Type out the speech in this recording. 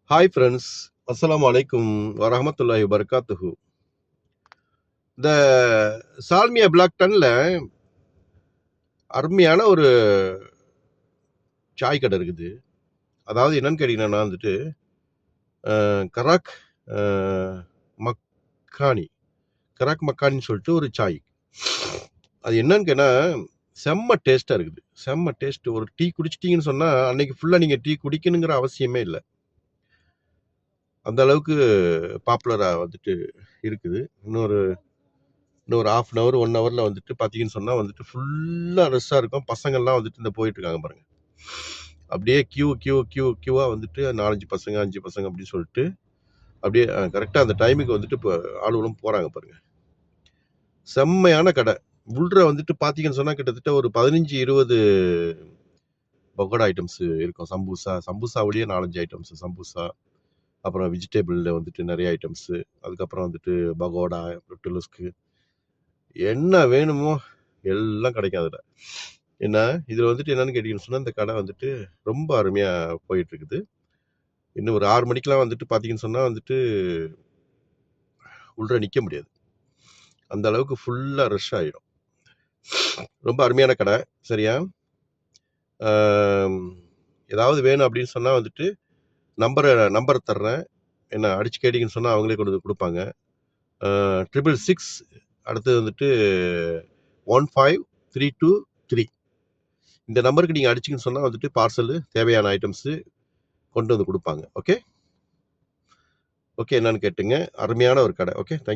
Hi friends, அஸ்ஸலாமு அலைக்கும் வரஹமத்துல்லாஹி வபரகாத்துஹு. இந்த சால்மியா பிளாக் டன்ல அருமையான ஒரு சாய் கடை இருக்குது. அதாவது என்னன்னு கேட்டீங்கன்னா வந்துட்டு கராக் மக்கானி கராக் மக்கானின்னு சொல்லிட்டு ஒரு சாய். அது என்னன்னு கேட்டா செம்ம டேஸ்டா இருக்குது. செம்ம டேஸ்ட். ஒரு டீ குடிச்சிட்டீங்கன்னு சொன்னா அன்னைக்கு ஃபுல்லா நீங்க டீ குடிக்கணுங்கிற அவசியமே இல்லை. அந்த அளவுக்கு பாப்புலரா வந்துட்டு இருக்குது. இன்னொரு ½ அன் ஹவர் 1 ஹவர்ல வந்துட்டு பார்த்தீங்கன்னு சொன்னா வந்துட்டு ஃபுல்லா ரஷ்ஷா இருக்கும். பசங்கள்லாம் வந்துட்டு இந்த போயிட்டு இருக்காங்க பாருங்க. அப்படியே கியூவா வந்துட்டு 4, 5 பசங்க 5 பசங்க அப்படின்னு சொல்லிட்டு அப்படியே கரெக்டா அந்த டைமுக்கு வந்துட்டு இப்போ ஆளுகளும் போறாங்க பாருங்க. செம்மையான கடை. உள்ள வந்துட்டு பார்த்தீங்கன்னு சொன்னா கிட்டத்தட்ட ஒரு 15, 20 பகோடா ஐட்டம்ஸ் இருக்கும். சம்பூசாவிலேயே 4, 5 ஐட்டம்ஸ் சம்பூசா, அப்புறம் வெஜிடபிள்ல வந்துட்டு நிறைய ஐட்டம்ஸ், அதுக்கப்புறம் வந்துட்டு பகோடா, லுஸ்க்கு, என்ன வேணுமோ எல்லாம் கிடைக்கும் அதில். என்ன இதில் வந்துட்டு என்னன்னு கேட்டீங்கன்னு சொன்னால் இந்த கடை வந்துட்டு ரொம்ப அருமையாக போயிட்டு இருக்குது. இன்னும் ஒரு 6 மணிக்கெலாம் வந்துட்டு பார்த்தீங்கன்னு சொன்னால் வந்துட்டு உள்ள நிற்க முடியாது. அந்த அளவுக்கு ஃபுல்லாக ரஷ் ஆகிடும். ரொம்ப அருமையான கடை. சரியா? ஏதாவது வேணும் அப்படின்னு சொன்னால் வந்துட்டு நம்பரை தர்றேன். என்ன அடிச்சு கேட்டிங்கன்னு சொன்னால் அவங்களே கொண்டு வந்து கொடுப்பாங்க. 666 அடுத்தது வந்துட்டு 15323. இந்த நம்பருக்கு நீங்கள் அடிச்சிங்கன்னு சொன்னால் வந்துட்டு பார்சலு தேவையான ஐட்டம்ஸு கொண்டு வந்து கொடுப்பாங்க. ஓகே, என்னன்னு கேட்டுங்க. அருமையான ஒரு கடை. Okay, thank you.